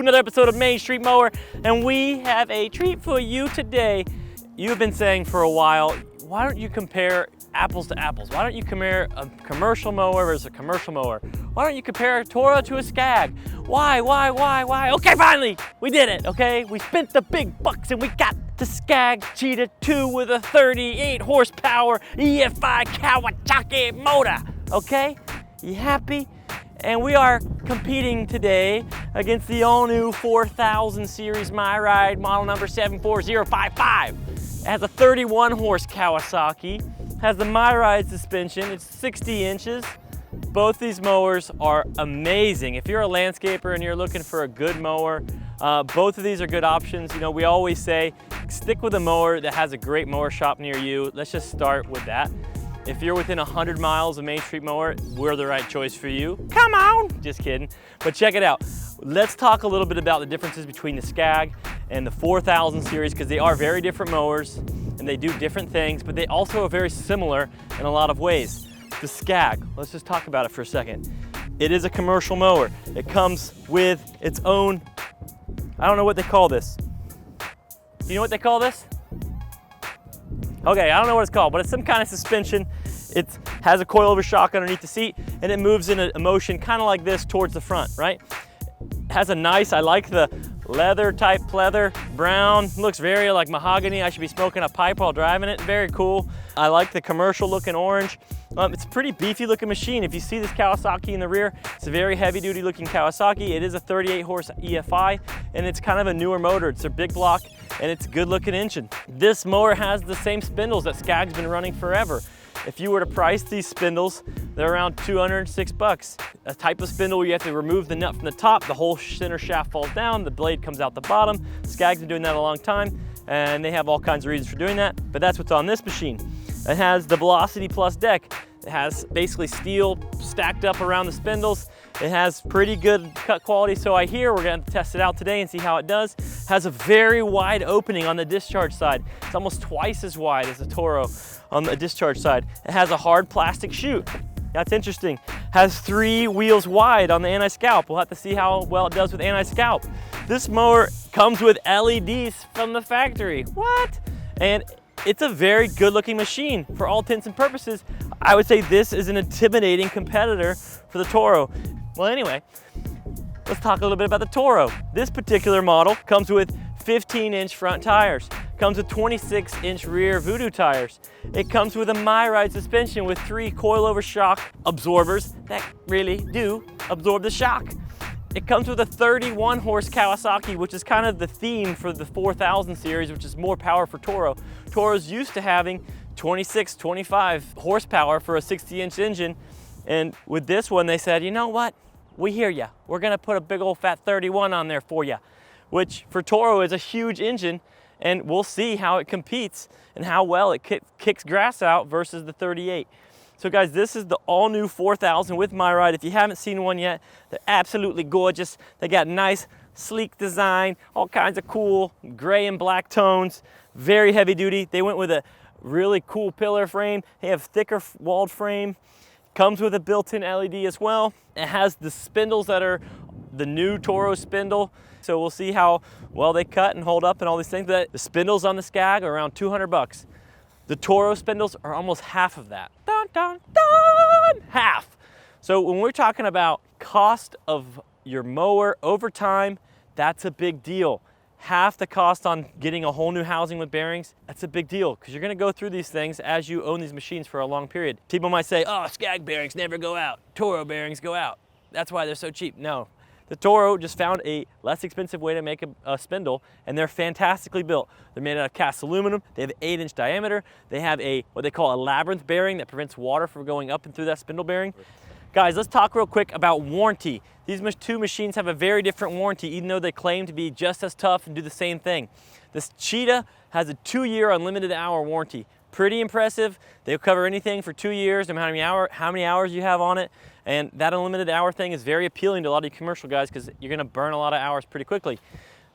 another episode of Main Street Mower, and we have a treat for you today. You've been saying for a while, why don't you compare apples to apples? Why don't you compare a commercial mower versus a commercial mower? Why don't you compare a TORO to a SCAG? Why? Okay, finally, we did it, okay? We spent the big bucks and we got the SCAG Cheetah II with a 38 horsepower EFI Kawasaki motor, okay? You happy? And we are competing today against the all-new 4000 series MyRIDE model number 74055. It has a 31 horse Kawasaki, has the MyRIDE suspension, it's 60 inches. Both these mowers are amazing. If you're a landscaper and you're looking for a good mower, both of these are good options. You know, we always say, stick with a mower that has a great mower shop near you. Let's just start with that. If you're within 100 miles of Main Street Mower, we're the right choice for you. Come on! Just kidding. But check it out. Let's talk a little bit about the differences between the SCAG and the 4000 series, because they are very different mowers and they do different things, but they also are very similar in a lot of ways. The SCAG, let's just talk about it for a second. It is a commercial mower. It comes with its own, I don't know what they call this. You know what they call this? Okay, I don't know what it's called, but it's some kind of suspension. It has a coilover shock underneath the seat, and it moves in a motion kind of like this towards the front, right? It has a nice, I like the leather type pleather, brown, looks very like mahogany. I should be smoking a pipe while driving it, very cool. I like the commercial looking orange. It's a pretty beefy looking machine. If you see this Kawasaki in the rear, it's a very heavy duty looking Kawasaki. It is a 38 horse EFI, and it's kind of a newer motor. It's a big block, and it's a good looking engine. This mower has the same spindles that SCAG's been running forever. If you were to price these spindles, they're around 206 bucks. A type of spindle where you have to remove the nut from the top, the whole center shaft falls down, the blade comes out the bottom. SCAG's been doing that a long time, and they have all kinds of reasons for doing that, but that's what's on this machine. It has the Velocity Plus deck. It has basically steel stacked up around the spindles. It has pretty good cut quality, so I hear we're gonna test it out today and see how it does. It has a very wide opening on the discharge side. It's almost twice as wide as the TORO on the discharge side. It has a hard plastic chute. That's interesting. Has 3 wheels wide on the anti-scalp. We'll have to see how well it does with anti-scalp. This mower comes with LEDs from the factory. What? And it's a very good looking machine. For all intents and purposes, I would say this is an intimidating competitor for the TORO. Well, anyway, let's talk a little bit about the TORO. This particular model comes with 15-inch front tires, comes with 26-inch rear Voodoo tires. It comes with a MyRIDE suspension with 3 coilover shock absorbers that really do absorb the shock. It comes with a 31 horse Kawasaki, which is kind of the theme for the 4000 series, which is more power for TORO. TORO's used to having 26, 25 horsepower for a 60-inch engine. And with this one, they said, you know what? We hear ya. We're gonna put a big old fat 31 on there for ya, which for TORO is a huge engine, and we'll see how it competes and how well it kicks grass out versus the 38. So guys, this is the all-new 4000 with MyRIDE. If you haven't seen one yet, they're absolutely gorgeous. They got nice, sleek design, all kinds of cool gray and black tones, very heavy duty. They went with a really cool pillar frame. They have thicker walled frame. Comes with a built-in LED as well. It has the spindles that are the new TORO spindle. So we'll see how well they cut and hold up and all these things. The spindles on the SCAG are around 200 bucks. The TORO spindles are almost half of that. Dun, dun, dun, half. So when we're talking about cost of your mower over time, that's a big deal. Half the cost on getting a whole new housing with bearings, that's a big deal, because you're gonna go through these things as you own these machines for a long period. People might say, oh, SCAG bearings never go out. TORO bearings go out. That's why they're so cheap. No. The TORO just found a less expensive way to make a spindle, and they're fantastically built. They're made out of cast aluminum. They have an 8-inch diameter. They have what they call a labyrinth bearing that prevents water from going up and through that spindle bearing. Guys, let's talk real quick about warranty. These two machines have a very different warranty, even though they claim to be just as tough and do the same thing. This Cheetah has a 2-year unlimited hour warranty. Pretty impressive. They'll cover anything for 2 years, no matter how many hours you have on it. And that unlimited hour thing is very appealing to a lot of you commercial guys, because you're gonna burn a lot of hours pretty quickly.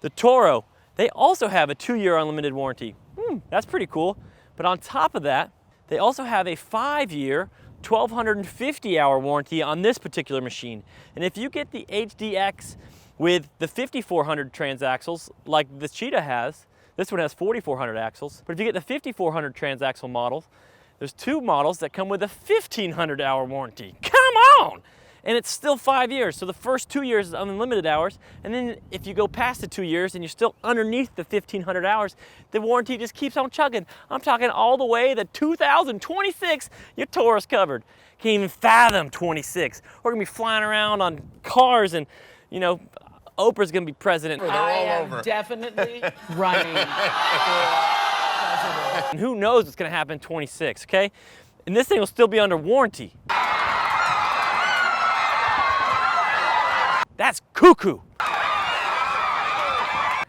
The TORO, they also have a 2-year unlimited warranty. That's pretty cool. But on top of that, they also have a 5-year 1,250 hour warranty on this particular machine. And if you get the HDX With the 5400 transaxles, like the Cheetah has, this one has 4400 axles, but if you get the 5400 transaxle model, there's two models that come with a 1500 hour warranty. Come on! And it's still 5 years. So the first 2 years is unlimited hours. And then if you go past the 2 years and you're still underneath the 1500 hours, the warranty just keeps on chugging. I'm talking all the way to 2026, your Toro's covered. Can't even fathom 26. We're gonna be flying around on cars and, you know, Oprah's gonna be president. I am definitely running for president. And who knows what's gonna happen in 26, okay? And this thing will still be under warranty. That's cuckoo.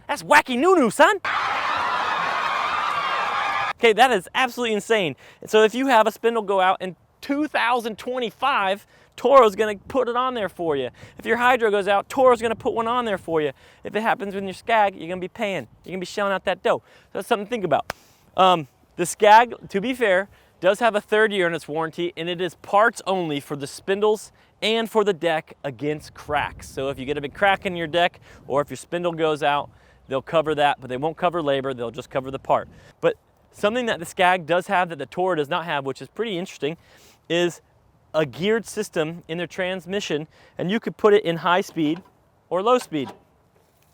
That's wacky noo-noo, son. Okay, that is absolutely insane. So if you have a spindle go out in 2025, Toro's gonna put it on there for you. If your hydro goes out, Toro's gonna put one on there for you. If it happens with your SCAG, you're gonna be paying. You're gonna be shelling out that dough. So that's something to think about. The SCAG, to be fair, does have a 3rd year in its warranty, and it is parts only for the spindles and for the deck against cracks. So if you get a big crack in your deck, or if your spindle goes out, they'll cover that, but they won't cover labor, they'll just cover the part. But something that the SCAG does have that the Toro does not have, which is pretty interesting, is a geared system in their transmission, and you could put it in high speed or low speed.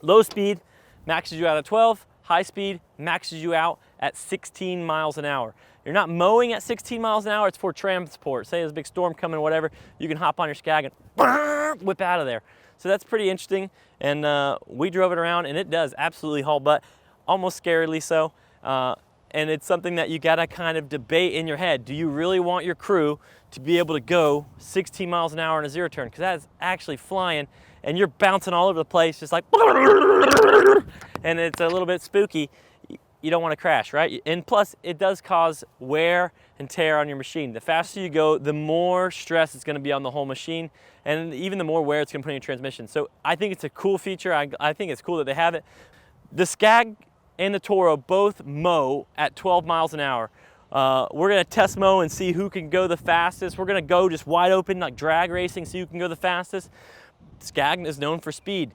Low speed maxes you out at 12, high speed maxes you out at 16 miles an hour. You're not mowing at 16 miles an hour, it's for transport. Say there's a big storm coming or whatever, you can hop on your SCAG and whip out of there. So that's pretty interesting, and we drove it around and it does absolutely haul butt, almost scarily so. And it's something that you gotta kind of debate in your head. Do you really want your crew to be able to go 16 miles an hour in a zero turn? Because that is actually flying and you're bouncing all over the place just like, and it's a little bit spooky. You don't want to crash, right? And plus, it does cause wear and tear on your machine. The faster you go, the more stress it's going to be on the whole machine, and even the more wear it's going to put in your transmission. So I think it's a cool feature. I think it's cool that they have it. The SCAG and the Toro both mow at 12 miles an hour. We're going to test mow and see who can go the fastest. We're going to go just wide open, like drag racing, so you can go the fastest. SCAG is known for speed.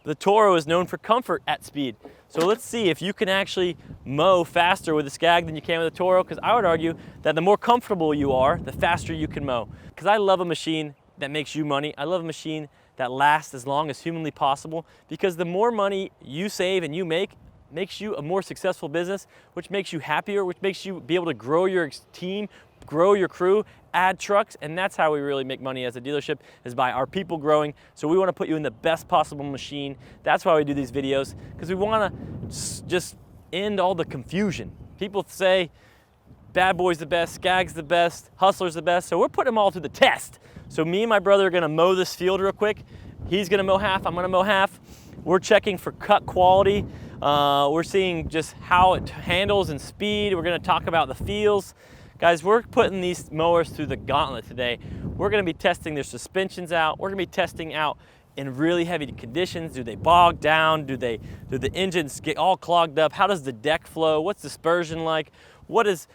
The Toro is known for comfort at speed. So let's see if you can actually mow faster with the SCAG than you can with the Toro, because I would argue that the more comfortable you are, the faster you can mow. Because I love a machine that makes you money. I love a machine that lasts as long as humanly possible, because the more money you save and you make, makes you a more successful business, which makes you happier, which makes you be able to grow your team, grow your crew, add trucks, and that's how we really make money as a dealership, is by our people growing. So we want to put you in the best possible machine. That's why we do these videos, because we want to just end all the confusion. People say Bad Boy's the best, SCAG's the best, Hustler's the best, so we're putting them all to the test. So me and my brother are going to mow this field real quick. He's going to mow half, I'm going to mow half. We're checking for cut quality. We're seeing just how it handles and speed. We're going to talk about the feels. Guys, we're putting these mowers through the gauntlet today. We're gonna be testing their suspensions out. We're gonna be testing out in really heavy conditions. Do they bog down? Do the engines get all clogged up? How does the deck flow? What's dispersion like? What is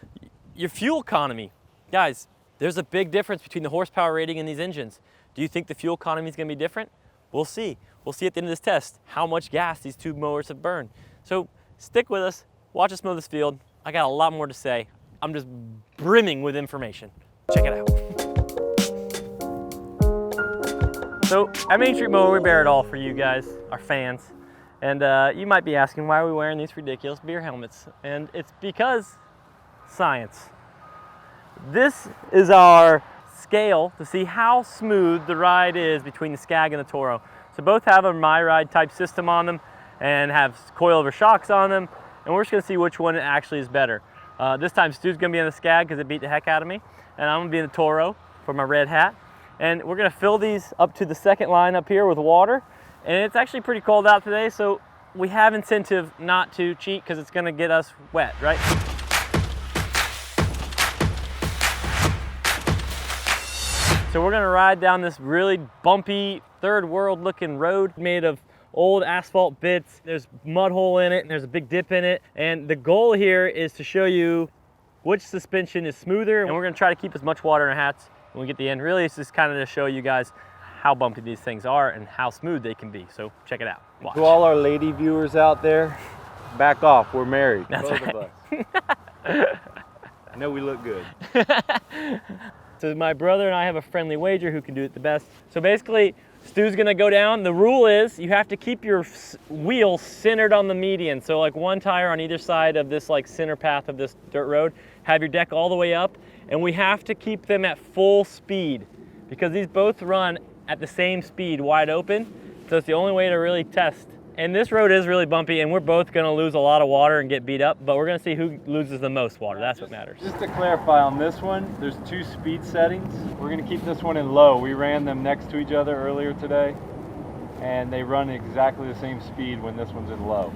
your fuel economy? Guys, there's a big difference between the horsepower rating in these engines. Do you think the fuel economy is gonna be different? We'll see. We'll see at the end of this test how much gas these two mowers have burned. So stick with us, watch us mow this field. I got a lot more to say. I'm just brimming with information. Check it out. So at Main Street Mower, we bear it all for you guys, our fans. And you might be asking, why are we wearing these ridiculous beer helmets? And it's because science. This is our scale to see how smooth the ride is between the SCAG and the Toro. So both have a MyRIDE type system on them and have coilover shocks on them. And we're just gonna see which one actually is better. This time Stu's gonna be on the SCAG because it beat the heck out of me, and I'm gonna be in the Toro for my red hat. And we're gonna fill these up to the second line up here with water. And it's actually pretty cold out today, so we have incentive not to cheat because it's gonna get us wet, right? So we're gonna ride down this really bumpy, third world looking road made of old asphalt bits. There's a mud hole in it and there's a big dip in it. And the goal here is to show you which suspension is smoother. And we're gonna try to keep as much water in our hats when we get to the end. Really, it's just kind of to show you guys how bumpy these things are and how smooth they can be. So check it out. Watch. To all our lady viewers out there, back off. We're married. That's both right. of us. I know we look good. So my brother and I have a friendly wager who can do it the best. So basically, Stu's gonna go down. The rule is you have to keep your wheel centered on the median. So like one tire on either side of this like center path of this dirt road. Have your deck all the way up, and we have to keep them at full speed because these both run at the same speed, wide open. So it's the only way to really test. And this road is really bumpy, and we're both gonna lose a lot of water and get beat up, but we're gonna see who loses the most water. That's what matters. Just to clarify on this one, there's 2 speed settings. We're gonna keep this one in low. We ran them next to each other earlier today, and they run exactly the same speed when this one's in low.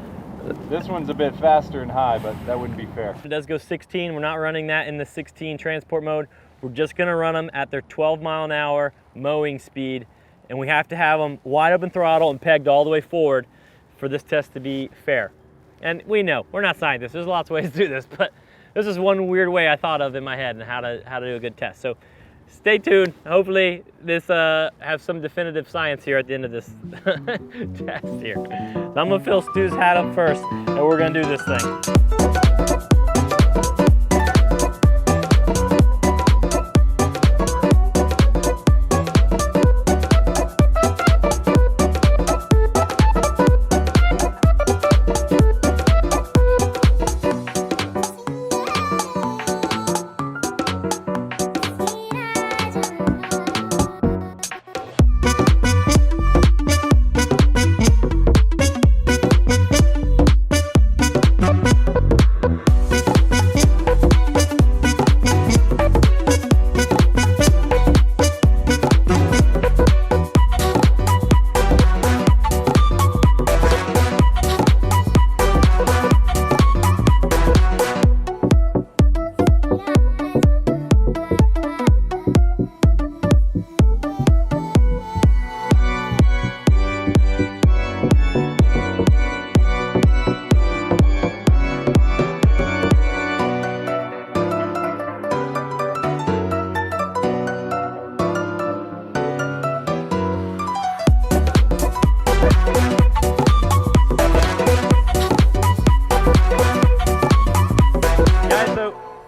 This one's a bit faster and high, but that wouldn't be fair. It does go 16. We're not running that in the 16 transport mode. We're just gonna run them at their 12-mile-an-hour mowing speed, and we have to have them wide open throttle and pegged all the way forward for this test to be fair. And we know, we're not scientists, there's lots of ways to do this, but this is one weird way I thought of in my head and how to do a good test. So stay tuned. Hopefully this has some definitive science here at the end of this test here. So I'm gonna fill Stu's hat up first, and we're gonna do this thing.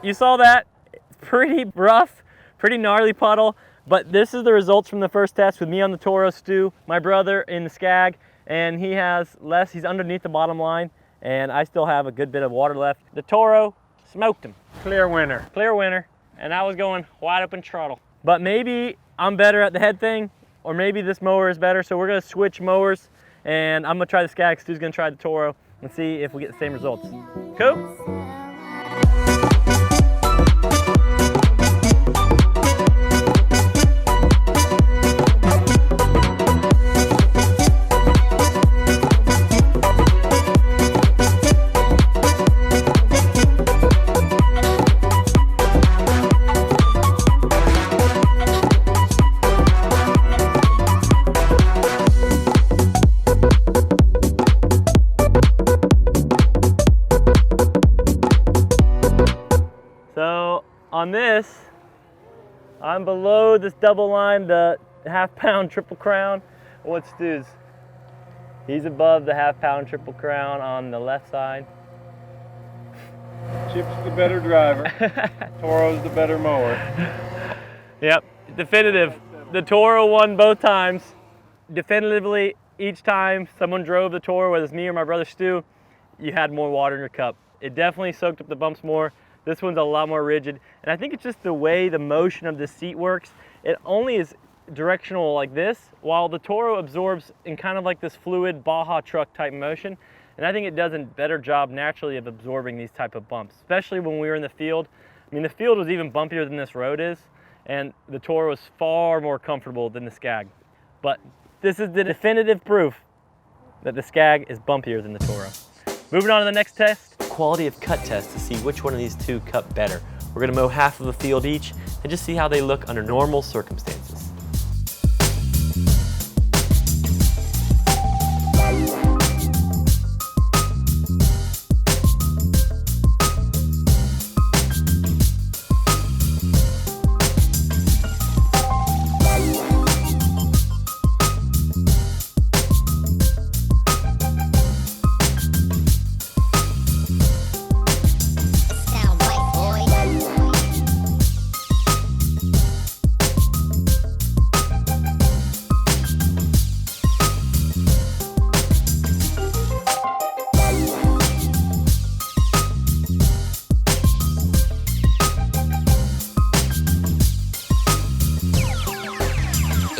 You saw that, pretty rough, pretty gnarly puddle, but this is the results from the first test with me on the TORO, Stu, my brother in the SCAG, and he has less, he's underneath the bottom line, and I still have a good bit of water left. The TORO smoked him. Clear winner. Clear winner, and I was going wide open throttle. But maybe I'm better at the head thing, or maybe this mower is better, so we're gonna switch mowers, and I'm gonna try the SCAG, Stu's gonna try the TORO, and see if we get the same results. Cool? So on this, I'm below this double line, the half-pound triple crown. What's Stu's? He's above the half-pound triple crown on the left side. Chip's the better driver. Toro's the better mower. Yep, definitive. The TORO won both times. Definitively, each time someone drove the TORO, whether it's me or my brother Stu, you had more water in your cup. It definitely soaked up the bumps more. This one's a lot more rigid, and I think it's just the way the motion of the seat works. It only is directional like this, while the TORO absorbs in kind of like this fluid Baja truck type motion, and I think it does a better job naturally of absorbing these type of bumps, especially when we were in the field. I mean, the field was even bumpier than this road is, and the TORO was far more comfortable than the SCAG. But this is the definitive proof that the SCAG is bumpier than the TORO. Moving on to the next test. Quality of cut test to see which one of these two cut better. We're gonna mow half of the field each and just see how they look under normal circumstances.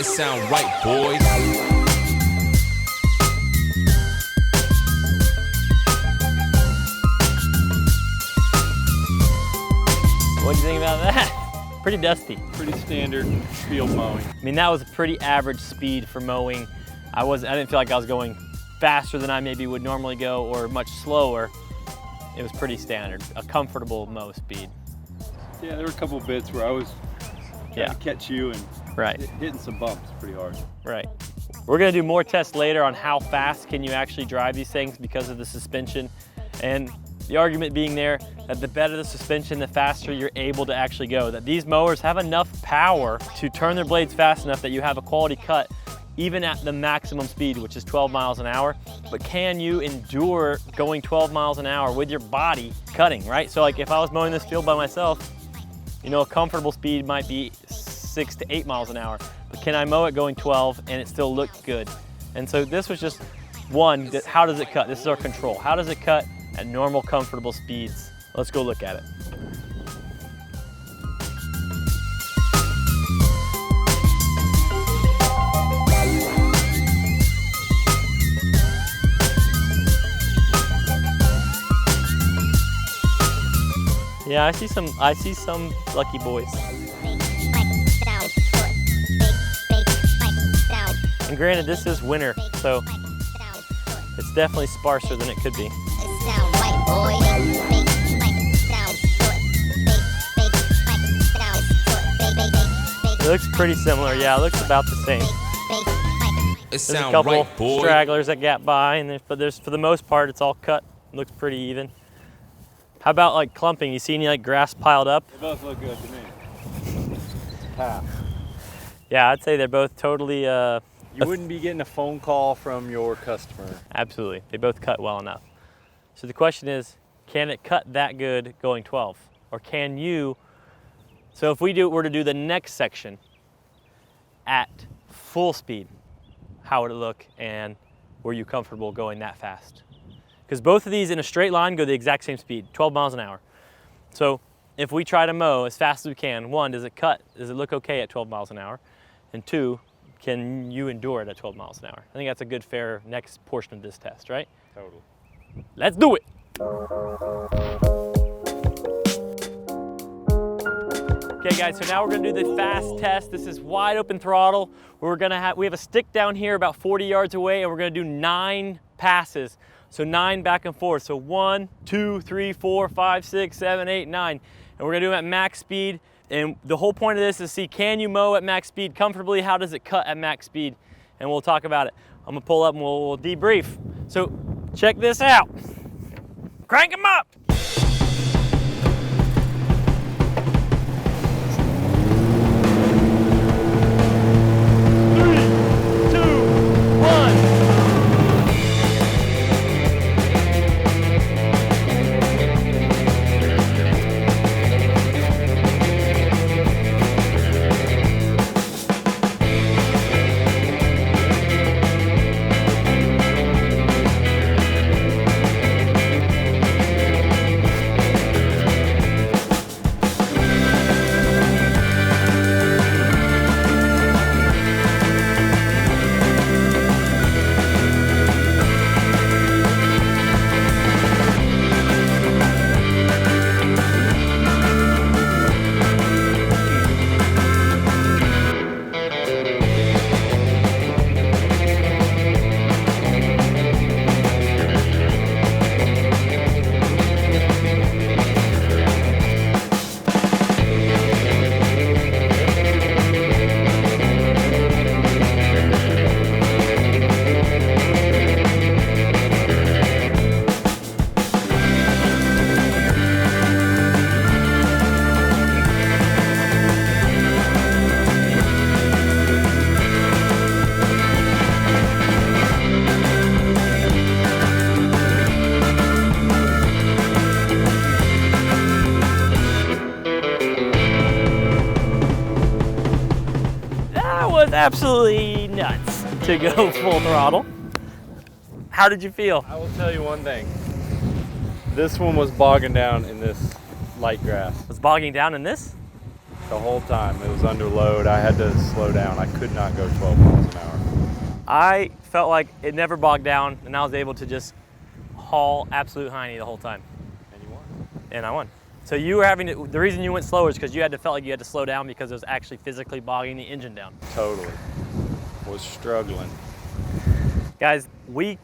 It sound right, boys. What do you think about that? Pretty dusty. Pretty standard field mowing. I mean, that was a pretty average speed for mowing. I didn't feel like I was going faster than I maybe would normally go or much slower. It was pretty standard, a comfortable mow speed. Yeah, there were a couple bits where I was trying to catch you and hitting some bumps pretty hard. Right. We're gonna do more tests later on how fast can you actually drive these things because of the suspension. And the argument being there that the better the suspension, the faster you're able to actually go. That these mowers have enough power to turn their blades fast enough that you have a quality cut even at the maximum speed, which is 12 miles an hour. But can you endure going 12 miles an hour with your body cutting, right? So like if I was mowing this field by myself, you know, a comfortable speed might be 6 to 8 miles an hour. But can I mow it going 12 and it still look good? And so this was just one, how does it cut? This is our control. How does it cut at normal, comfortable speeds? Let's go look at it. Yeah, I see some lucky boys. And granted, this is winter, so it's definitely sparser than it could be. It looks pretty similar, yeah, it looks about the same. There's a couple stragglers that gap by, and but for the most part, it's all cut. It looks pretty even. How about like clumping? You see any like grass piled up? They both look good to me. Half. Yeah, I'd say they're both totally. You wouldn't be getting a phone call from your customer. Absolutely, they both cut well enough. So the question is, can it cut that good going 12? Or can you, so if we were to do the next section at full speed, how would it look and were you comfortable going that fast? Because both of these in a straight line go the exact same speed, 12 miles an hour. So if we try to mow as fast as we can, one, does it cut? Does it look okay at 12 miles an hour? And two, can you endure it at 12 miles an hour? I think that's a good, fair next portion of this test, right? Totally. Let's do it. Okay guys, so now we're gonna do the fast test. This is wide open throttle. We have a stick down here about 40 yards away and we're gonna do 9 passes. So 9 back and forth. So 1, 2, 3, 4, 5, 6, 7, 8, 9. And we're gonna do them at max speed. And the whole point of this is see, can you mow at max speed comfortably? How does it cut at max speed? And we'll talk about it. I'm gonna pull up and we'll debrief. So check this out. Crank them up. Absolutely nuts to go full throttle. How did you feel? I will tell you one thing. This one was bogging down in this light grass. Was bogging down in this? The whole time it was under load. I had to slow down. I could not go 12 miles an hour. I felt like it never bogged down, and I was able to just haul absolute hiney the whole time. And you won. And I won. So you were having to, the reason you went slower is because you felt like you had to slow down because it was actually physically bogging the engine down. Totally. Was struggling. Guys, we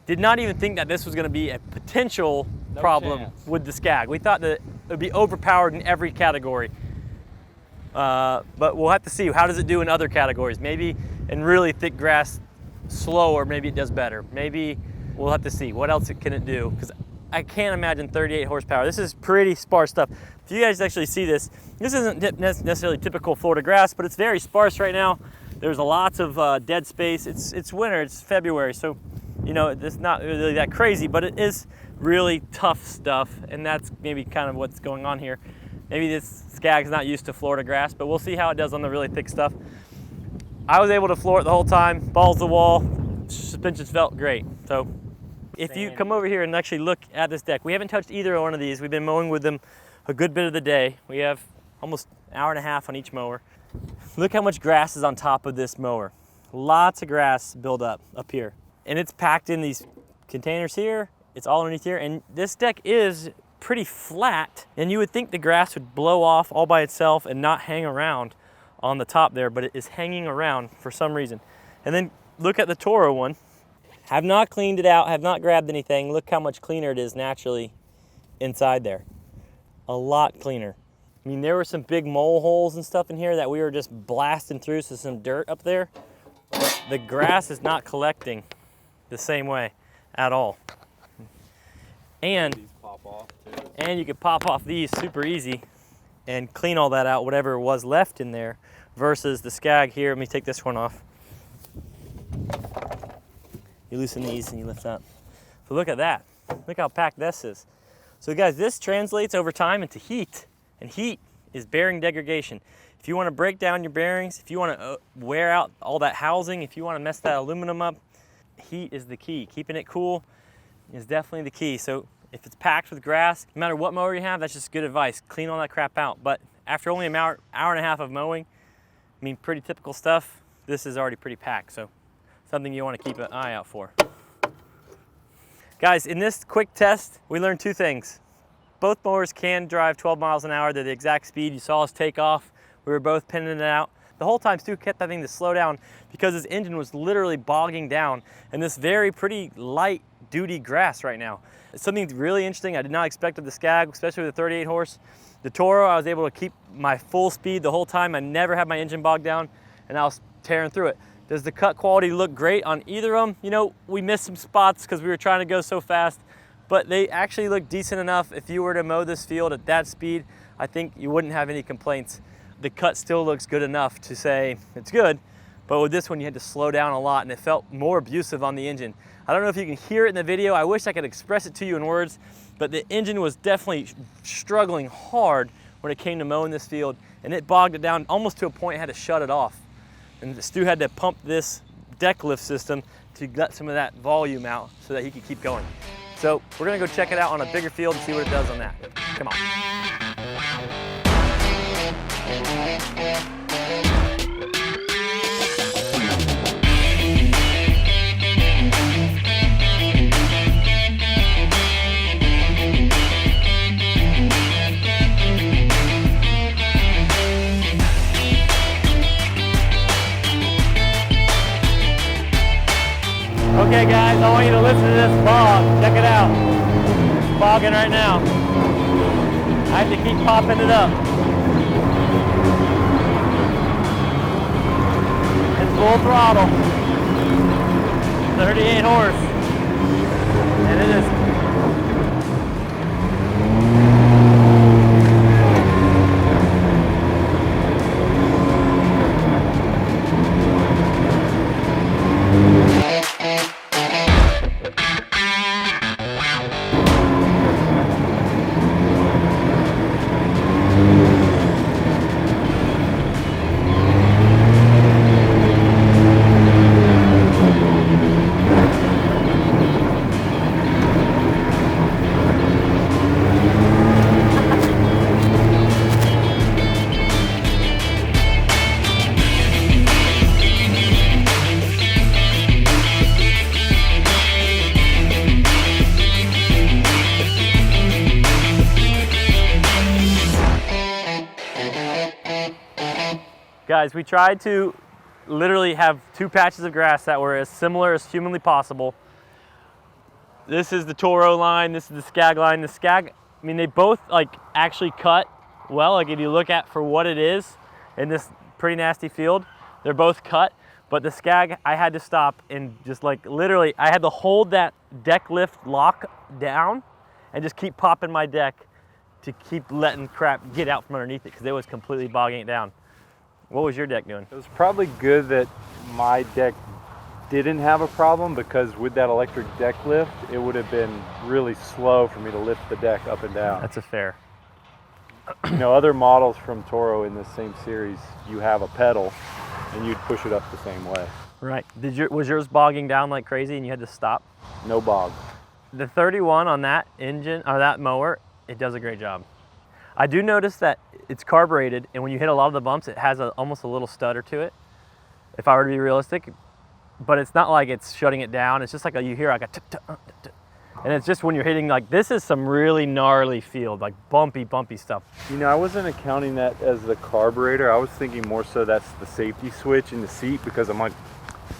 did not even think that this was going to be a potential problem with the SCAG. We thought that it would be overpowered in every category. But we'll have to see. How does it do in other categories? Maybe in really thick grass, slower, maybe it does better. Maybe we'll have to see. What else can it do? Because I can't imagine 38 horsepower. This is pretty sparse stuff. If you guys actually see this, this isn't necessarily typical Florida grass, but it's very sparse right now. There's lots of dead space. It's winter, it's February, so you know, it's not really that crazy, but it is really tough stuff, and that's maybe kind of what's going on here. Maybe this SCAG's not used to Florida grass, but we'll see how it does on the really thick stuff. I was able to floor it the whole time, balls to the wall, suspensions felt great. So if you come over here and actually look at this deck, we haven't touched either one of these. We've been mowing with them a good bit of the day. We have almost an hour and a half on each mower. Look how much grass is on top of this mower. Lots of grass build up here. And it's packed in these containers here. It's all underneath here. And this deck is pretty flat. And you would think the grass would blow off all by itself and not hang around on the top there, but it is hanging around for some reason. And then look at the Toro one. Have not cleaned it out, have not grabbed anything. Look how much cleaner it is naturally inside there. A lot cleaner. I mean, there were some big mole holes and stuff in here that we were just blasting through, so some dirt up there. But the grass is not collecting the same way at all. And These pop off too. And you could pop off these super easy and clean all that out, whatever was left in there, versus the SCAG here. Let me take this one off. You loosen these and you lift up. So look at that. Look how packed this is. So guys, this translates over time into heat, and heat is bearing degradation. If you want to break down your bearings, if you want to wear out all that housing, if you want to mess that aluminum up, heat is the key. Keeping it cool is definitely the key. So if it's packed with grass, no matter what mower you have, that's just good advice. Clean all that crap out. But after only an hour and a half of mowing, I mean, pretty typical stuff, this is already pretty packed. So something you want to keep an eye out for. Guys, in this quick test, we learned two things. Both mowers can drive 12 miles an hour. They're the exact speed. You saw us take off. We were both pinning it out. The whole time Stu kept having to slow down because his engine was literally bogging down in this very pretty light duty grass right now. It's something really interesting I did not expect of the SCAG, especially with the 38 horse. The Toro, I was able to keep my full speed the whole time. I never had my engine bogged down, and I was tearing through it. Does the cut quality look great on either of them? You know, we missed some spots because we were trying to go so fast, but they actually look decent enough. If you were to mow this field at that speed, I think you wouldn't have any complaints. The cut still looks good enough to say it's good, but with this one you had to slow down a lot and it felt more abusive on the engine. I don't know if you can hear it in the video. I wish I could express it to you in words, but the engine was definitely struggling hard when it came to mowing this field, and it bogged it down almost to a point it had to shut it off. And Stu had to pump this deck lift system to let some of that volume out so that he could keep going. So we're gonna go check it out on a bigger field and see what it does on that. Come on. Okay guys, I want you to listen to this bog. Check it out. It's bogging right now. I have to keep popping it up. It's full throttle. 38 horse. And it is. Guys, we tried to literally have 2 patches of grass that were as similar as humanly possible. This is the TORO line, this is the SCAG line. The SCAG, I mean, they both like actually cut well. Like if you look at for what it is in this pretty nasty field, they're both cut. But the SCAG, I had to stop and just like literally, I had to hold that deck lift lock down and just keep popping my deck to keep letting crap get out from underneath it because it was completely bogging it down. What was your deck doing? It was probably good that my deck didn't have a problem, because with that electric deck lift, it would have been really slow for me to lift the deck up and down. That's a fair. You know, other models from Toro in this same series, you have a pedal and you'd push it up the same way. Right. Was yours bogging down like crazy and you had to stop? No bog. The 31 on that engine, or that mower, it does a great job. I do notice that it's carbureted, and when you hit a lot of the bumps, it has almost a little stutter to it, if I were to be realistic. But it's not like it's shutting it down. It's just like you hear like a and it's just when you're hitting, like, this is some really gnarly field, like bumpy stuff. You know, I wasn't accounting that as the carburetor. I was thinking more so that's the safety switch in the seat, because I'm like,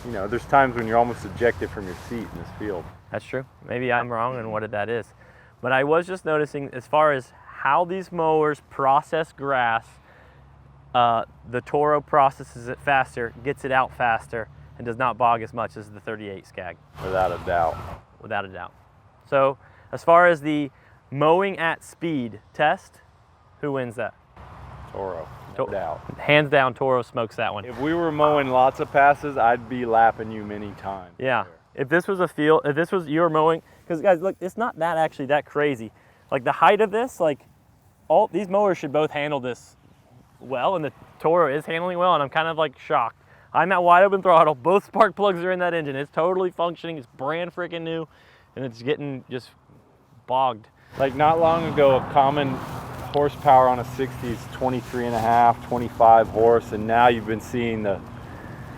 you know, there's times when you're almost ejected from your seat in this field. That's true. Maybe I'm wrong on what that is. But I was just noticing, as far as how these mowers process grass, the Toro processes it faster, gets it out faster, and does not bog as much as the 38 SCAG. Without a doubt. Without a doubt. So as far as the mowing at speed test, who wins that? Toro, no doubt. Hands down, Toro smokes that one. If we were mowing lots of passes, I'd be lapping you many times. Yeah. If this was a field, if this was your mowing, because guys, look, it's not that actually that crazy. Like the height of this, like all these mowers should both handle this well, and the Toro is handling well, and I'm kind of like shocked. I'm at wide open throttle, both spark plugs are in that engine. It's totally functioning, it's brand freaking new, and it's getting just bogged. Like not long ago, a common horsepower on a 60 is 23.5, 25 horse, and now you've been seeing the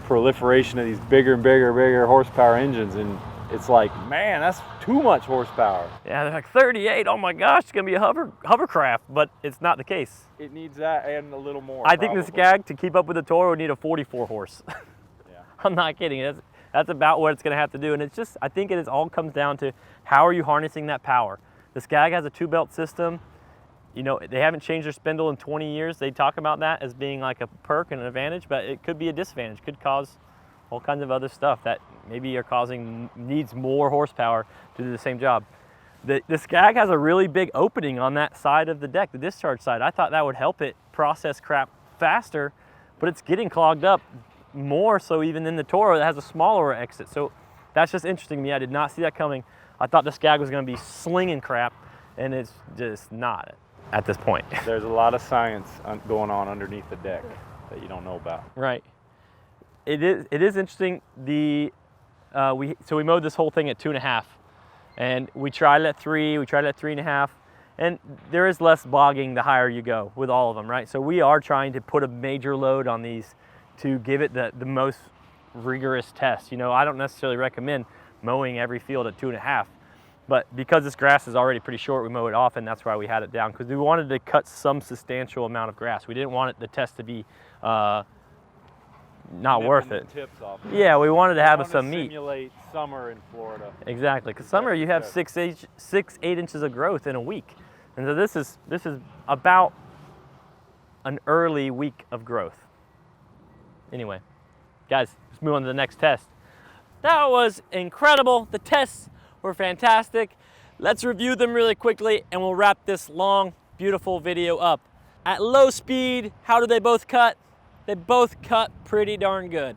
proliferation of these bigger and bigger horsepower engines, and it's like, man, that's too much horsepower. Yeah, they're like 38, oh my gosh, it's gonna be a hovercraft, but it's not the case. It needs that and a little more. I think the SCAG, to keep up with the Toro, would need a 44 horse. Yeah. I'm not kidding, that's about what it's gonna have to do, and it's just, I think it all comes down to how are you harnessing that power. The SCAG has a 2-belt system. You know, they haven't changed their spindle in 20 years. They talk about that as being like a perk and an advantage, but it could be a disadvantage. Could cause all kinds of other stuff that maybe needs more horsepower to do the same job. The SCAG has a really big opening on that side of the deck, the discharge side. I thought that would help it process crap faster, but it's getting clogged up more so even than the Toro that has a smaller exit. So that's just interesting to me. I did not see that coming. I thought the SCAG was going to be slinging crap, and it's just not at this point. There's a lot of science going on underneath the deck that you don't know about. Right. It is interesting. We mowed this whole thing at 2.5, and we tried it at 3, we tried it at 3.5, and there is less bogging the higher you go with all of them, right? So we are trying to put a major load on these to give it the most rigorous test. You know, I don't necessarily recommend mowing every field at 2.5, but because this grass is already pretty short, we mow it off, and that's why we had it down, because we wanted to cut some substantial amount of grass. We didn't want the test to be not worth it. Tips off. Yeah, we wanted to have some meat. Simulate summer in Florida. Exactly, because summer you have 6-8 inches of growth in a week, and so this is about an early week of growth. Anyway, guys, let's move on to the next test. That was incredible. The tests were fantastic. Let's review them really quickly, and we'll wrap this long, beautiful video up. At low speed, how do they both cut? They both cut pretty darn good.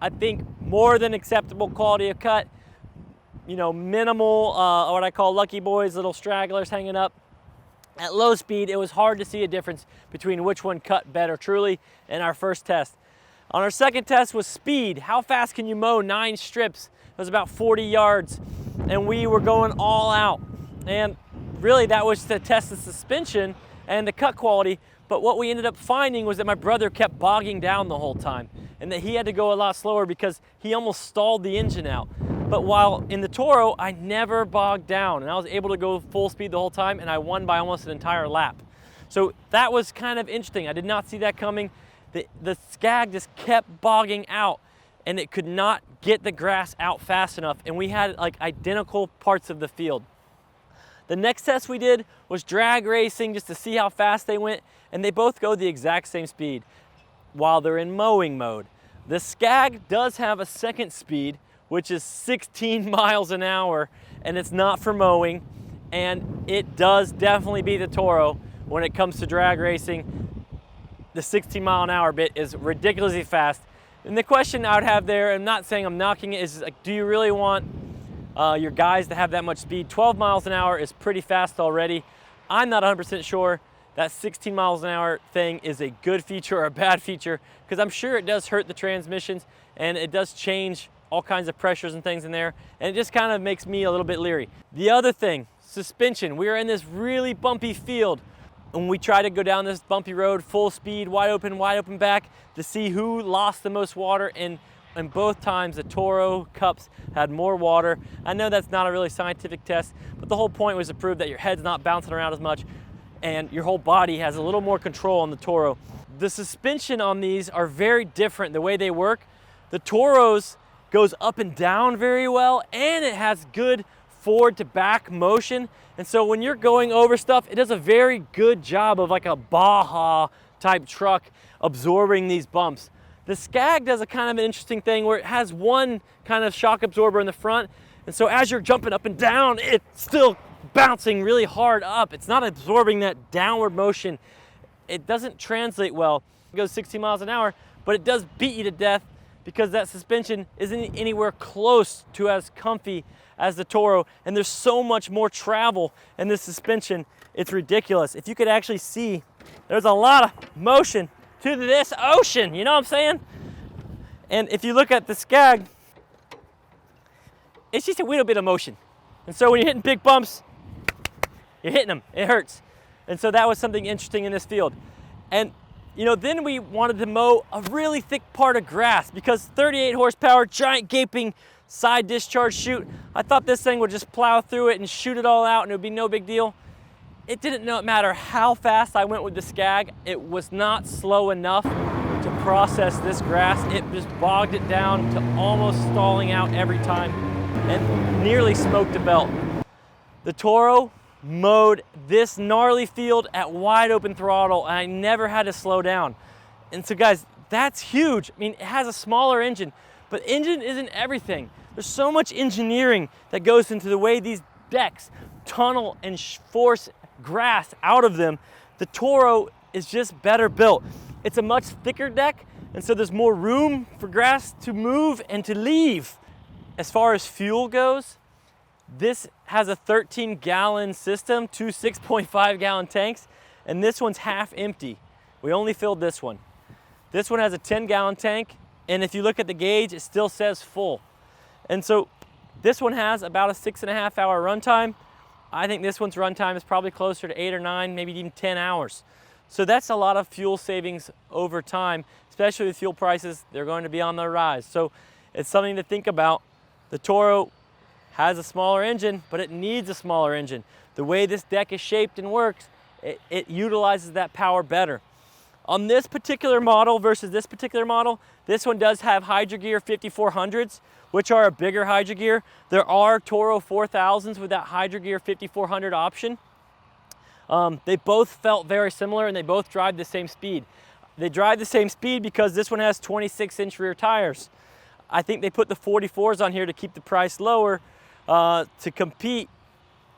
I think more than acceptable quality of cut. You know, minimal, what I call lucky boys, little stragglers hanging up. At low speed, it was hard to see a difference between which one cut better truly in our first test. On our second test was speed. How fast can you mow 9 strips? It was about 40 yards, and we were going all out. And really that was to test the suspension and the cut quality, but what we ended up finding was that my brother kept bogging down the whole time, and that he had to go a lot slower because he almost stalled the engine out. But while in the Toro, I never bogged down, and I was able to go full speed the whole time, and I won by almost an entire lap. So that was kind of interesting. I did not see that coming. The SCAG just kept bogging out, and it could not get the grass out fast enough, and we had like identical parts of the field. The next test we did was drag racing just to see how fast they went, and they both go the exact same speed while they're in mowing mode. The SCAG does have a second speed, which is 16 miles an hour, and it's not for mowing, and it does definitely beat the Toro when it comes to drag racing. The 16 mile an hour bit is ridiculously fast. And the question I would have there, I'm not saying I'm knocking it, is like, do you really want your guys to have that much speed? 12 miles an hour is pretty fast already. I'm not 100% sure that 16 miles an hour thing is a good feature or a bad feature, because I'm sure it does hurt the transmissions, and it does change all kinds of pressures and things in there, and it just kind of makes me a little bit leery. The other thing, suspension. We are in this really bumpy field, and we try to go down this bumpy road full speed, wide open back, to see who lost the most water, and both times the Toro cups had more water. I know that's not a really scientific test, but the whole point was to prove that your head's not bouncing around as much and your whole body has a little more control on the Toro. The suspension on these are very different the way they work. The Toro's goes up and down very well, and it has good forward to back motion. And so when you're going over stuff, it does a very good job of like a Baja type truck absorbing these bumps. The SCAG does a kind of an interesting thing where it has one kind of shock absorber in the front, and so as you're jumping up and down, it's still bouncing really hard up. It's not absorbing that downward motion. It doesn't translate well. It goes 60 miles an hour, but it does beat you to death because that suspension isn't anywhere close to as comfy as the Toro, and there's so much more travel in this suspension, it's ridiculous. If you could actually see, there's a lot of motion to this ocean, you know what I'm saying? And if you look at the SCAG, it's just a little bit of motion. And so when you're hitting big bumps, you're hitting them, it hurts. And so that was something interesting in this field. And you know, then we wanted to mow a really thick part of grass because 38 horsepower, giant gaping side discharge chute. I thought this thing would just plow through it and shoot it all out and it would be no big deal. It didn't matter how fast I went with the SCAG, it was not slow enough to process this grass. It just bogged it down to almost stalling out every time and nearly smoked the belt. The Toro mowed this gnarly field at wide open throttle, and I never had to slow down. And so guys, that's huge. I mean, it has a smaller engine, but engine isn't everything. There's so much engineering that goes into the way these decks tunnel and force grass out of them. The Toro is just better built. It's a much thicker deck, and so there's more room for grass to move and to leave. As far as fuel goes, this has a 13-gallon system, two 6.5-gallon tanks, and this one's half empty. We only filled this one. This one has a 10-gallon tank, and if you look at the gauge, it still says full. And so this one has about a 6.5-hour runtime. I think this one's runtime is probably closer to 8 or 9, maybe even 10 hours. So that's a lot of fuel savings over time, especially with fuel prices. They're going to be on the rise. So it's something to think about. The Toro has a smaller engine, but it needs a smaller engine. The way this deck is shaped and works, it utilizes that power better. On this particular model versus this particular model, this one does have Hydro Gear 5400s, which are a bigger Hydro Gear. There are Toro 4000s with that Hydro Gear 5400 option. They both felt very similar and they both drive the same speed. They drive the same speed because this one has 26-inch rear tires. I think they put the 44s on here to keep the price lower to compete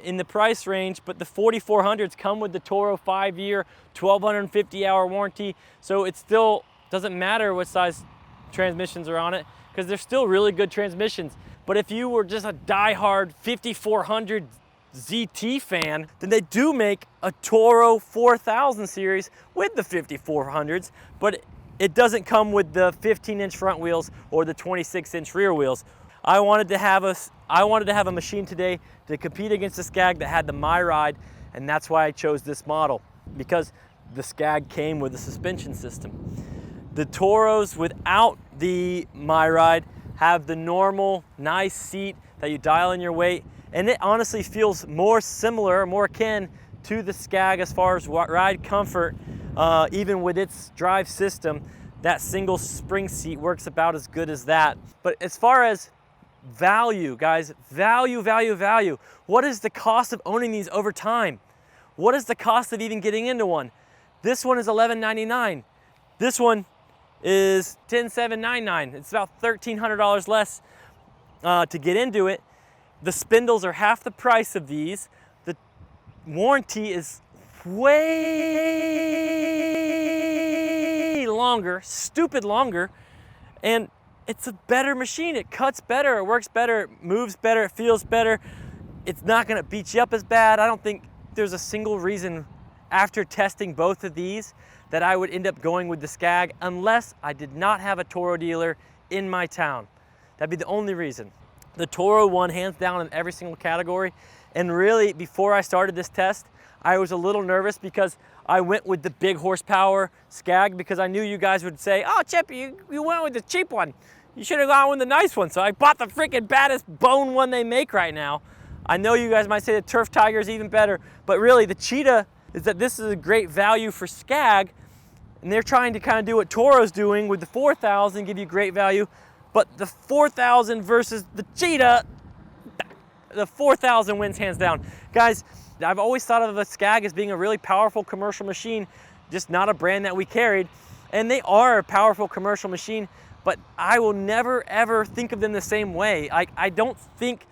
in the price range, but the 4400s come with the Toro 5-year, 1,250-hour warranty, so it still doesn't matter what size transmissions are on it because they're still really good transmissions. But if you were just a die-hard 5400 ZT fan, then they do make a Toro 4000 series with the 5400s, but it doesn't come with the 15-inch front wheels or the 26-inch rear wheels. I wanted to have a machine today to compete against the SCAG that had the MyRIDE, and that's why I chose this model, because the SCAG came with a suspension system. The Toros without the MyRIDE have the normal nice seat that you dial in your weight, and it honestly feels more similar, more akin to the SCAG as far as ride comfort, even with its drive system, that single spring seat works about as good as that. But as far as value, guys, value. What is the cost of owning these over time? What is the cost of even getting into one? This one is $11.99. This one is $10,799. It's about $1,300 less to get into it. The spindles are half the price of these. The warranty is way longer, stupid longer, and it's a better machine. It cuts better, it works better, it moves better, it feels better. It's not gonna beat you up as bad. I don't think there's a single reason after testing both of these that I would end up going with the SCAG unless I did not have a Toro dealer in my town. That'd be the only reason. The Toro won hands down in every single category. And really, before I started this test, I was a little nervous because I went with the big horsepower SCAG because I knew you guys would say, oh, Chip, you went with the cheap one. You should have gone with the nice one. So I bought the freaking baddest bone one they make right now. I know you guys might say the Turf Tiger is even better, but really the Cheetah is that this is a great value for SCAG, and they're trying to kind of do what Toro's doing with the 4,000, give you great value, but the 4,000 versus the Cheetah, the 4,000 wins hands down. Guys, I've always thought of the SCAG as being a really powerful commercial machine, just not a brand that we carried, and they are a powerful commercial machine, but I will never ever think of them the same way. I don't think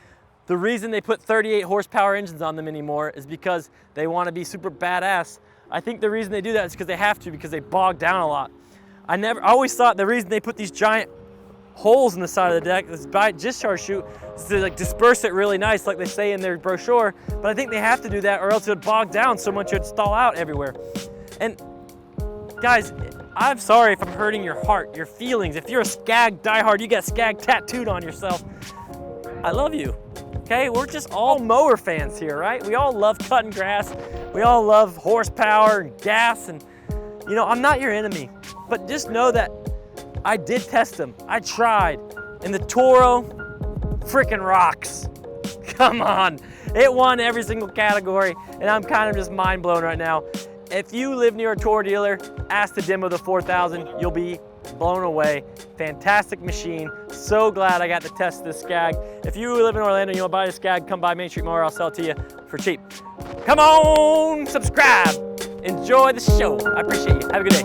the reason they put 38 horsepower engines on them anymore is because they want to be super badass. I think the reason they do that is because they have to, because they bog down a lot. I always thought the reason they put these giant holes in the side of the deck, this discharge chute, is to like disperse it really nice like they say in their brochure, but I think they have to do that or else it would bog down so much it would stall out everywhere. And guys, I'm sorry if I'm hurting your heart, your feelings. If you're a SCAG diehard, you got SCAG tattooed on yourself, I love you. Okay, we're just all mower fans here, right? We all love cutting grass. We all love horsepower and gas, and you know, I'm not your enemy, but just know that I did test them. I tried, and the Toro freaking rocks. Come on, it won every single category, and I'm kind of just mind blown right now. If you live near a Toro dealer, ask to demo the 4,000. You'll be blown away. Fantastic machine. So glad I got to test this SCAG. If you live in Orlando and you want to buy a SCAG, come by Main Street Mower. I'll sell it to you for cheap. Come on, subscribe. Enjoy the show. I appreciate you. Have a good day.